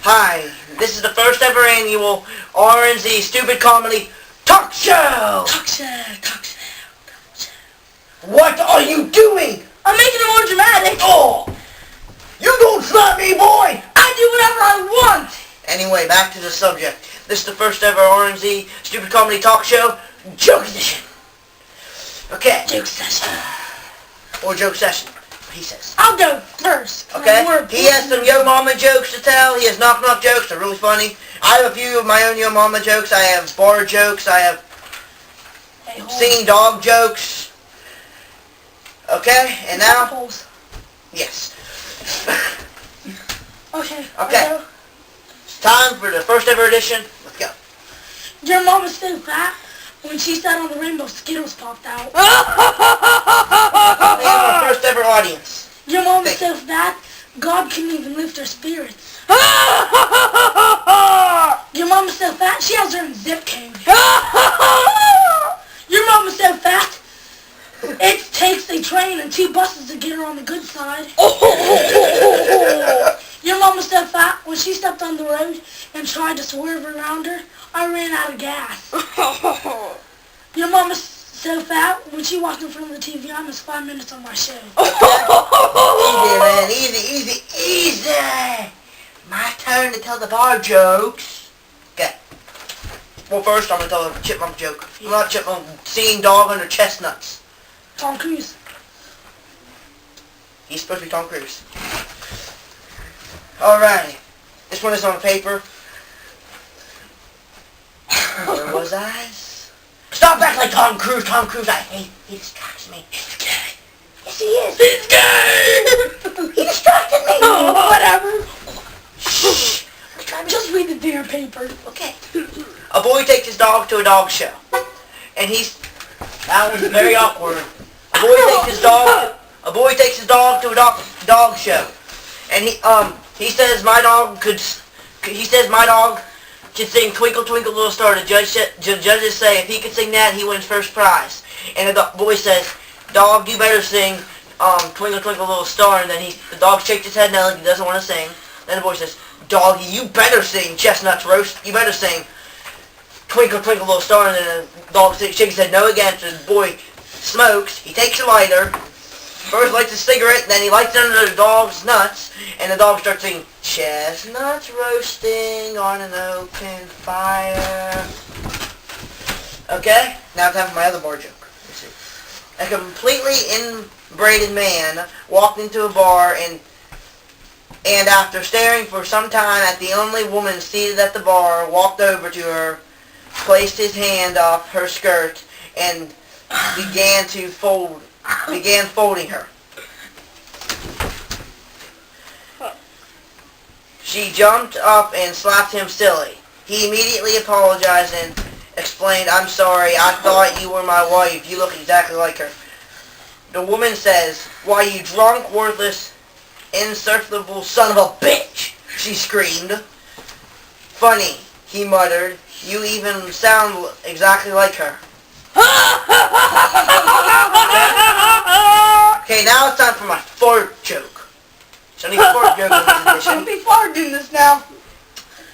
Hi, this is the first ever annual RandZ Stupid Comedy Talkshow. What are you doing? I'm making it more dramatic. Oh, you don't slap me, boy. I do whatever I want. Anyway, back to the subject. This is the first ever RandZ Stupid Comedy Talkshow Joke Edition. Okay. Joke session. Or joke session, he says. I'll go first. Okay? He has some Yo Mama jokes to tell. He has knock knock jokes. They're really funny. I have a few of my own Yo Mama jokes. I have bar jokes. I have singing dog jokes. Okay? And now... Yes. Okay. Okay. It's time for the first ever edition. Let's go. Your mom was so fat, when she sat on the rainbow, Skittles popped out. We have our first ever audience. Your mom was so fat, God couldn't even lift her spirits. Your mom was so fat, she has her own zip code. Your mom was so fat, it takes a train and 2 buses to get her on the good side. Your mom was so fat, when she stepped on the road and tried to swerve around her, I ran out of gas. Your mom was so fat, when she walked in front of the TV, I missed 5 minutes on my show. Easy, man. Easy. My turn to tell the bar jokes. Okay. Well, first I'm going to tell a chipmunk joke. I'm not a chipmunk. Seeing dog under chestnuts. Tom Cruise. He's supposed to be Tom Cruise. Alright. This one is on paper. Where was I? Stop acting like Tom Cruise. Tom Cruise, I hate. He distracts me. He's gay. Yes, he is. He's gay. He distracted me. Oh, whatever. Shh. Just read the damn paper. Okay. A boy takes his dog to a dog show. And that was very awkward. A boy takes his dog to a dog show. And he says my dog could sing Twinkle Twinkle Little Star. The judges say if he could sing that, he wins first prize. And the boy says, dog, you better sing Twinkle Twinkle Little Star. And then the dog shakes his head no, like he doesn't want to sing. Then the boy says, doggy, you better sing Chestnuts Roast. You better sing Twinkle Twinkle Little Star. And then the dog shakes his head no again. So the boy smokes. He takes a lighter. First lights a cigarette, then he lights it under the dog's nuts, and the dog starts singing, chestnuts roasting on an open fire. Okay, now time for my other bar joke. Let's see. A completely inbreded man walked into a bar and after staring for some time at the only woman seated at the bar, walked over to her, placed his hand up her skirt, and began folding her. She jumped up and slapped him silly. He immediately apologized and explained, I'm sorry, I thought you were my wife. You look exactly like her. The woman says, why, you drunk, worthless, insufferable son of a bitch, she screamed. Funny, he muttered, you even sound exactly like her. Okay, now it's time for my fart joke. So I need a fart joke in this edition. Don't be far doing this now.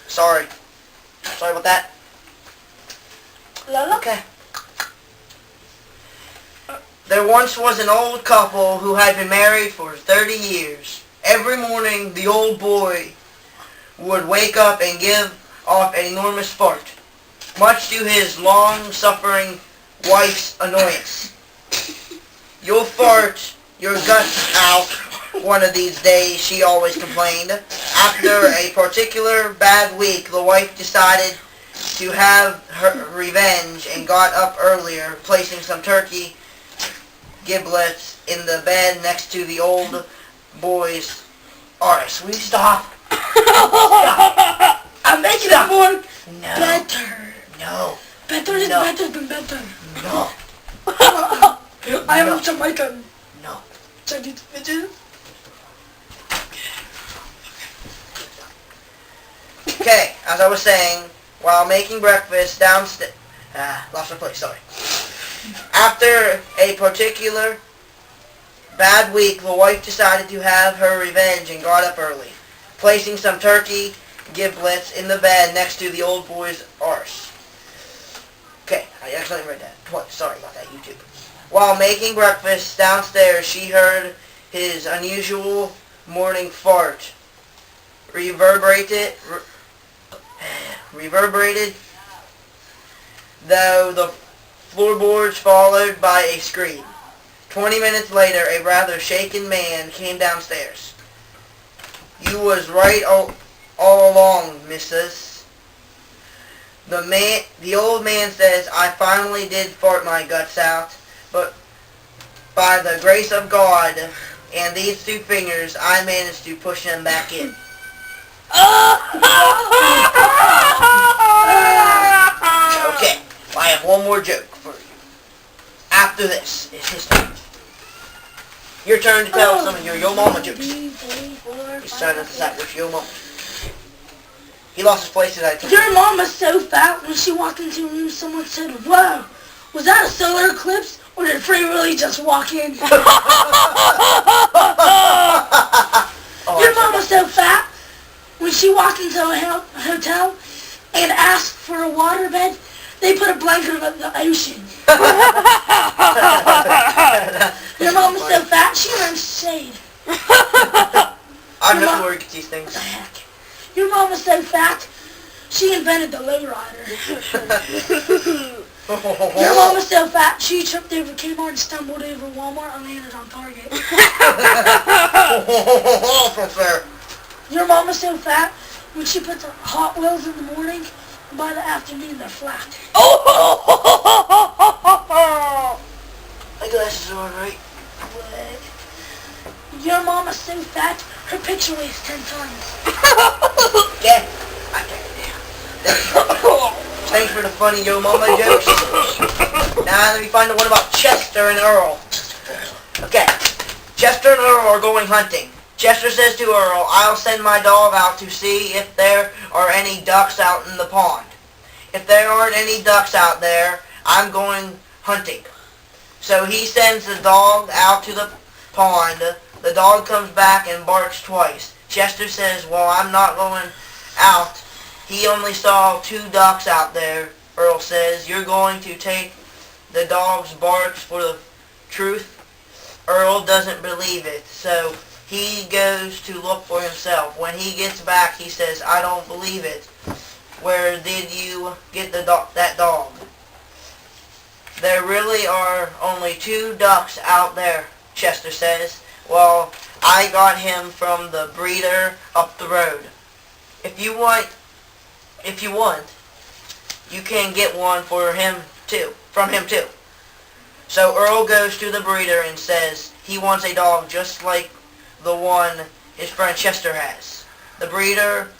Sorry about that. Lala? Okay. There once was an old couple who had been married for 30 years. Every morning, the old boy would wake up and give off an enormous fart, much to his long-suffering wife's annoyance. You'll fart your guts out one of these days, she always complained. After a particular bad week, the wife decided to have her revenge and got up earlier, placing some turkey giblets in the bed next to the old boy's. Alright, so we stop. Stop. I'm making it more better. No. Better is better than better. No. I am Jamaican. No. Chinese bitches. Okay, as I was saying, while making breakfast downstairs... lost my place, sorry. After a particular bad week, the wife decided to have her revenge and got up early, placing some turkey giblets in the bed next to the old boy's arse. Okay, I accidentally read that twice. Sorry about that, YouTube. While making breakfast downstairs, she heard his unusual morning fart reverberated, though the floorboards followed by a scream. 20 minutes later, a rather shaken man came downstairs. "You was right all along, missus." The old man says, "I finally did fart my guts out, but by the grace of God and these 2 fingers, I managed to push them back in." Okay, I have one more joke for you. After this is his turn. Your turn to tell some of your Yo Mama jokes. He's trying to decide which Yo Mama. He lost his place as I told Your mama's so fat when she walked into a room, someone said, "Whoa, was that a solar eclipse, or did Free Willy just walk in?" Your mama's so fat when she walked into a hotel and asked for a waterbed, they put a blanket over the ocean. Your mama's so fat, she runs shade. I know where you get these things. What the heck? Your mama's so fat, she invented the lowrider. Your mama's so fat, she tripped over Kmart and stumbled over Walmart and landed on Target. Your mama's so fat, when she puts Hot Wheels in the morning, and by the afternoon they're flat. My glasses are alright. Your mama's so fat, her picture weighs 10 times. Yeah, I take it down. Thanks for the funny Yo Mama jokes. Now let me find the one about Chester and Earl. Okay, Chester and Earl are going hunting. Chester says to Earl, "I'll send my dog out to see if there are any ducks out in the pond. If there aren't any ducks out there, I'm going hunting." So he sends the dog out to the pond. The dog comes back and barks twice. Chester says, "Well, I'm not going out. He only saw 2 ducks out there." Earl says, "You're going to take the dog's barks for the truth?" Earl doesn't believe it, so he goes to look for himself. When he gets back, he says, "I don't believe it. Where did you get that dog?" "There really are only 2 ducks out there," Chester says. "Well, I got him from the breeder up the road. If you want, you can get one from him too." So Earl goes to the breeder and says he wants a dog just like the one his friend Chester has. The breeder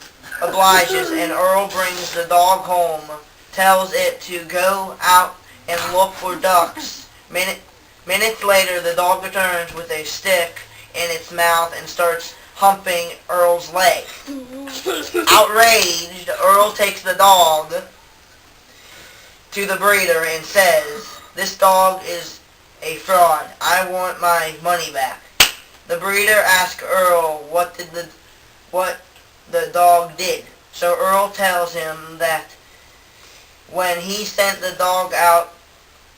obliges and Earl brings the dog home, tells it to go out and look for ducks. Minutes later, the dog returns with a stick in its mouth and starts humping Earl's leg. Outraged, Earl takes the dog to the breeder and says, "This dog is a fraud. I want my money back." The breeder asks Earl what the dog did. So Earl tells him that when he sent the dog out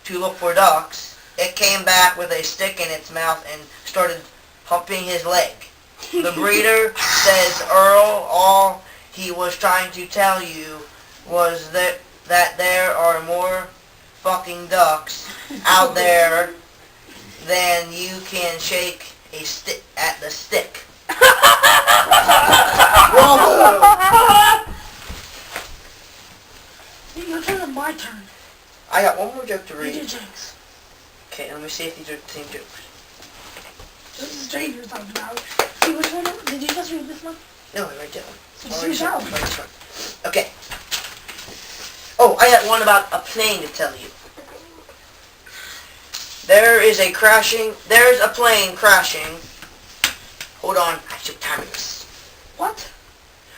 to look for ducks, it came back with a stick in its mouth and started humping his leg. The breeder says, "Earl, all he was trying to tell you was that there are more fucking ducks out there than you can shake a stick at the stick." Your turn or my turn? I got one more joke to read. Read your jokes. Okay, let me see if these are the same jokes. This is stranger talking about. See which one? Did you just read this one? No, I read that one. Choose that one. Okay. Oh, I got one about a plane to tell you. There's a plane crashing. Hold on, I should time this. What?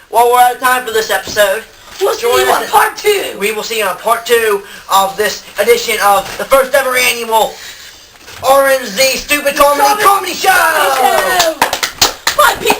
Well, we're out of time for this episode. We'll see you on part 2. We will see you on part 2 of this edition of the first ever annual RandZstupidcomedy Show! Bye, people.